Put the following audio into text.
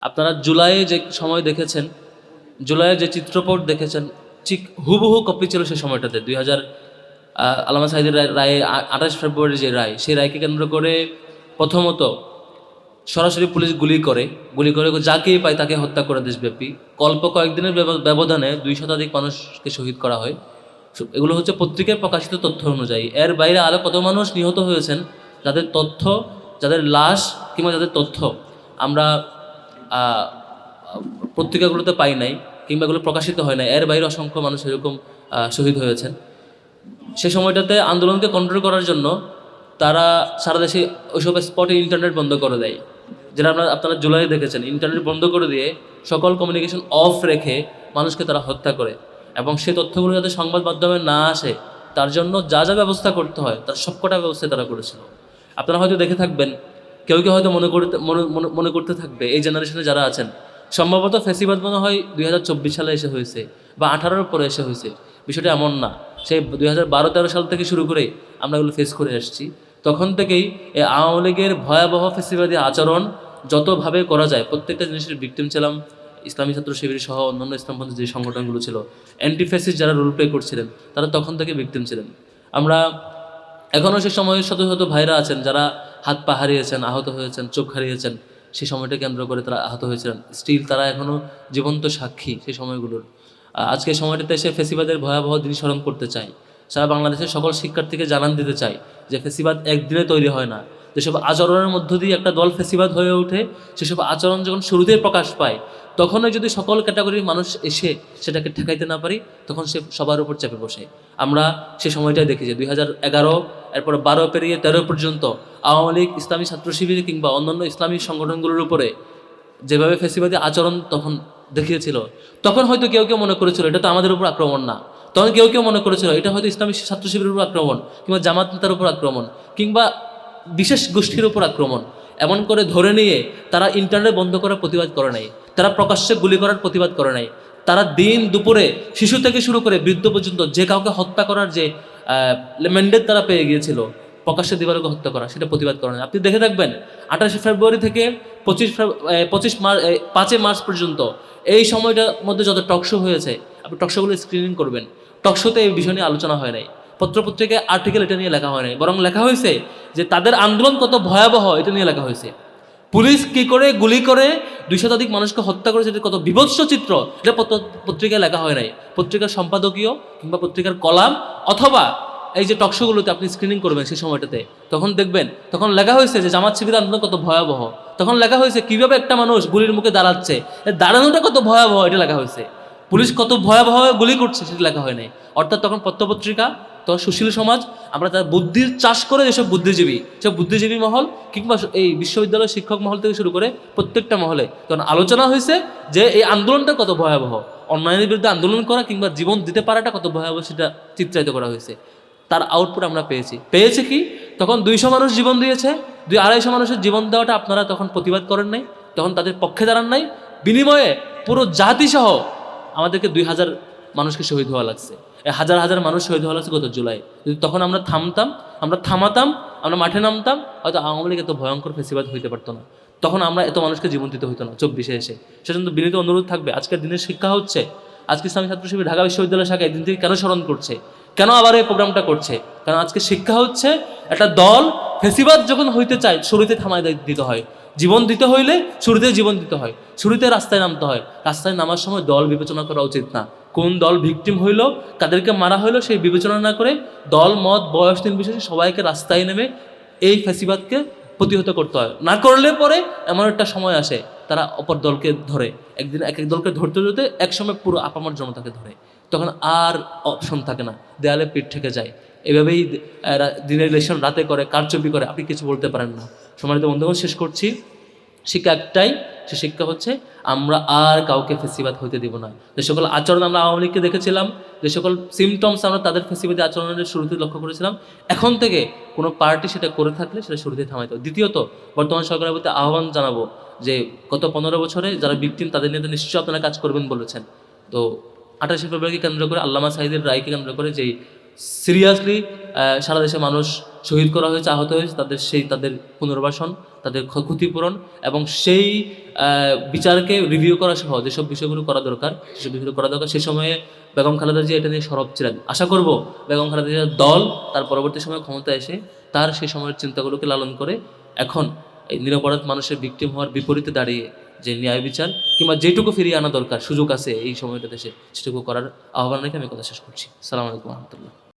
আপনারা জুলাইয়ে যে সময় দেখেছেন, জুলাইয়ে যে চিত্রপট দেখেছেন, ঠিক হুবহু কপি ছিল সে সময়টাতে 2000 আল্লামা সাঈদীর রায়ে 28 ফেব্রুয়ারি যে রায়, সেই রায়কে কেন্দ্র করে প্রথমত সরাসরি পুলিশ গুলি করে যাকেই পায় তাকে হত্যা করে দেশব্যাপী। অল্প কয়েকদিনের ব্যবধানে 200 মানুষকে শহীদ করা হয়। এগুলো হচ্ছে পত্রিকায় প্রকাশিত তথ্য অনুযায়ী। এর বাইরে আরও কত মানুষ নিহত হয়েছেন, যাদের তথ্য, যাদের লাশ কিংবা যাদের তথ্য আমরা পত্রিকাগুলোতে পাই নাই কিংবা এগুলো প্রকাশিত হয় নাই। এর বাইরে অসংখ্য মানুষ এরকম শহীদ হয়েছেন। সে সময়টাতে আন্দোলনকে কন্ট্রোল করার জন্য তারা সারা দেশে ওইসব স্পটে ইন্টারনেট বন্ধ করে দেয়, যেটা আপনারা জুলাই দেখেছেন। ইন্টারনেট বন্ধ করে দিয়ে সকল কমিউনিকেশন অফ রেখে মানুষকে তারা হত্যা করে, এবং সেই তথ্যগুলো যাতে সংবাদ মাধ্যমে না আসে তার জন্য যা যা ব্যবস্থা করতে হয় তার সবকটা ব্যবস্থা তারা করেছিল। আপনারা হয়তো দেখে থাকবেন, কেউ কেউ হয়তো মনে করতে থাকবে, এই জেনারেশনে যারা আছেন, সম্ভবত ফেসিবাদ মনে হয় 2024 সালে এসে হয়েছে বা 18-র পরে এসে হয়েছে। বিষয়টা এমন না, সেই 2012-13 সাল থেকে শুরু করে আমরা এগুলো ফেস করে আসছি। তখন থেকেই এই আওয়ামী লীগের ভয়াবহ ফেসিবাদী আচরণ যতভাবে করা যায়, প্রত্যেকটা জিনিসের ভিকটিম ছিলাম ইসলামী ছাত্র শিবির সহ অন্যান্য ইসলামপন্থী যে সংগঠনগুলো ছিল, অ্যান্টি ফ্যাসিস্ট যারা রোল প্লে করছিলেন, তারা তখন থেকে ভিকটিম ছিলেন। আমরা এখনও সে সময়ের শত শত ভাইরা আছেন যারা হাত পা হারিয়েছেন, আহত হয়েছেন, চোখ হারিয়েছেন, সেই সময়টা কেন্দ্র করে তারা আহত হয়েছিলেন। স্টিল তারা এখনও জীবন্ত সাক্ষী সেই সময়গুলোর। আজকে সময়টাতে এসে ফেসিবাদের ভয়াবহ দিন স্মরণ করতে চাই। সারা বাংলাদেশের সকল শিক্ষার্থীকে জানান দিতে চাই যে ফেসিবাদ একদিনে তৈরি হয় না। যেসব আচরণের মধ্য দিয়ে একটা দল ফেসিবাদ হয়ে ওঠে, সেসব আচরণ যখন শুরুতেই প্রকাশ পায়, তখনই যদি সকল ক্যাটাগরির মানুষ এসে সেটাকে ঠেকাইতে না পারি, তখন সে সবার উপর চেপে বসে। আমরা সে সময়টাই দেখি যে 2011, এরপর 12 পেরিয়ে 13 পর্যন্ত আওয়ামী লীগ, ইসলামী ছাত্র শিবির কিংবা অন্যান্য ইসলামী সংগঠনগুলোর উপরে যেভাবে ফেসিবাদী আচরণ তখন দেখিয়েছিল, তখন হয়তো কেউ কেউ মনে করেছিল এটা তো আমাদের উপর আক্রমণ না। তখন কেউ কেউ মনে করেছিল এটা হয়তো ইসলামী ছাত্র শিবিরের উপর আক্রমণ, কিংবা জামাত নেতার উপর আক্রমণ, কিংবা বিশেষ গোষ্ঠীর উপর আক্রমণ। এমন করে ধরে নিয়ে তারা ইন্টারনেট বন্ধ করার প্রতিবাদ করে নাই, তারা প্রকাশ্যে গুলি করার প্রতিবাদ করে নাই। তারা দিন দুপুরে শিশু থেকে শুরু করে বৃদ্ধ পর্যন্ত যে কাউকে হত্যা করার যে ম্যান্ডেট তারা পেয়ে গিয়েছিল, প্রকাশ্যে দিবালোকে হত্যা করা, সেটা প্রতিবাদ করে নাই। আপনি দেখে থাকবেন 28 ফেব্রুয়ারি থেকে 5 মার্চ পর্যন্ত এই সময়টার মধ্যে যত টকশো হয়েছে, আপনি টকশোগুলো স্ক্রিনিং করবেন, টকশোতে এই বিষয় নিয়ে আলোচনা হয় নাই, পত্রপত্রিকায় আর্টিকেল এটা নিয়ে লেখা হয় নাই, বরং লেখা হয়েছে যে তাদের আন্দোলন কত ভয়াবহ এটা নিয়ে লেখা হয়েছে। পুলিশ কি করে গুলি করে 200 মানুষকে হত্যা করেছে, এটা কত বিভৎস চিত্র, এটা পত্রিকায় লেখা হয় নাই। পত্রিকার সম্পাদকীয় কিংবা পত্রিকার কলাম অথবা এই যে টকশোগুলোতে আপনি স্ক্রিনিং করবেন সেই সময়টাতে, তখন দেখবেন তখন লেখা হয়েছে যে জামাত শিবির আন্দোলন কত ভয়াবহ। তখন লেখা হয়েছে কীভাবে একটা মানুষ গুলির মুখে দাঁড়াচ্ছে, দাঁড়ানোটা কত ভয়াবহ এটা লেখা হয়েছে। পুলিশ কত ভয়াবহভাবে গুলি করছে সেটা লেখা হয় নাই। অর্থাৎ তখন পত্রপত্রিকা, তখন সুশীল সমাজ, আমরা তার বুদ্ধির চাষ করে যেসব বুদ্ধিজীবী, সব বুদ্ধিজীবী মহল কিংবা এই বিশ্ববিদ্যালয়ের শিক্ষক মহল থেকে শুরু করে প্রত্যেকটা মহলে তখন আলোচনা হয়েছে যে এই আন্দোলনটা কত ভয়াবহ, অন্যায়ের বিরুদ্ধে আন্দোলন করা কিংবা জীবন দিতে পারাটা কত ভয়াবহ সেটা চিত্রায়িত করা হয়েছে। তার আউটপুট আমরা পেয়েছি কি, তখন 200 মানুষ জীবন দিয়েছে, 200-250 মানুষের জীবন দেওয়াটা আপনারা তখন প্রতিবাদ করেন নাই, তখন তাদের পক্ষে দাঁড়ান নাই। বিনিময়ে পুরো জাতিসহ আমাদেরকে 2000 মানুষকে শহীদ হওয়া লাগছে, হাজার হাজার মানুষ শহীদ হওয়া লাগছে গত জুলাই। যদি তখন আমরা থামাতাম, আমরা মাঠে নামতাম, হয়তো আওয়ামী লীগ এত ভয়ঙ্কর ফেসিবাদ হইতে পারতো না, তখন আমরা এত মানুষকে জীবন দিতে হইতো না 24-এ এসে। সেজন্য বিনীত অনুরোধ থাকবে, আজকের দিনের শিক্ষা হচ্ছে, আজকে ইসলামী ছাত্র শিবির ঢাকা বিশ্ববিদ্যালয় শাখা একদিন থেকে কেন স্মরণ করছে, কেন আবার এই প্রোগ্রামটা করছে? কারণ আজকে শিক্ষা হচ্ছে, একটা দল ফেসিবাদ যখন হইতে চায় শুরুতে থামায় দিতে হয়, জীবন দিতে হইলে শুরুতে জীবন দিতে হয়, শুরুতে রাস্তায় নামতে হয়। রাস্তায় নামার সময় দল বিবেচনা করা উচিত না, কোন দল ভিকটিম হইল, কাদেরকে মারা হইলো সেই বিবেচনা না করে দল মত বয়স নির্বিশেষে সবাইকে রাস্তায় নেমে এই ফেসিবাদকে প্রতিহত করতে হয়। না করলে পরে এমন একটা সময় আসে তারা অপর দলকে ধরে, একদিন এক এক দলকে ধরতে ধরতে একসময় পুরো আপামর জনতাকে ধরে, তখন আর অপশন থাকে না, দেয়ালে পিঠ থেকে যায়। এভাবেই দিনের ইলেকশন রাতে করে, কারচুপি করে, আপনি কিছু বলতে পারেন না। সম্মানিত বন্ধুগণ, শেষ করছি, শিক্ষা একটাই, সে শিক্ষা হচ্ছে আমরা আর কাউকে ফেসিবাদ হইতে দিব না। যে সকল আচরণ আমরা আওয়ামী লীগকে দেখেছিলাম, যে সকল সিমটমস আমরা তাদের ফেসিবাদী আচরণের শুরুতে লক্ষ্য করেছিলাম, এখন থেকে কোনো পার্টি সেটা করে থাকলে সেটা শুরুতে থামাইতে হবে। দ্বিতীয়ত, বর্তমান সরকারের প্রতি আহ্বান জানাবো যে গত 15 বছরে যারা ভিকটিম তাদের নিয়ে নিশ্চয়ই আপনারা কাজ করবেন বলেছেন। তো 28 ফেব্রুয়ারিকে কেন্দ্র করে, আল্লামা সাঈদীর রায়কে কেন্দ্র করে যেই সিরিয়াসলি সারা দেশে মানুষ শহীদ করা হয়েছে, আহত হয়েছে, তাদের পুনর্বাসন তাদের ক্ষতিপূরণ এবং সেই বিচারকে রিভিউ করা সহ যেসব বিষয়গুলো করা দরকার সেসব বিষয়গুলো করা দরকার। সে সময়ে বেগম খালেদা জিয়া এটা নিয়ে সরব ছিলেন। আশা করব বেগম খালেদা জিয়ার দল তার পরবর্তী সময়ে ক্ষমতা এসে তার সেই সময়ের চিন্তাগুলোকে লালন করে এখন এই নিরপরাধ মানুষের ভিকটিম হওয়ার বিপরীতে দাঁড়িয়ে যে ন্যায় বিচার কিংবা যেটুকু ফিরিয়ে আনা দরকার সুযোগ আছে এই সময়টা দেশে সেটুকু করার আহ্বান রেখে আমি কথা শেষ করছি। আসসালামু আলাইকুম রহমতুল্লাহ।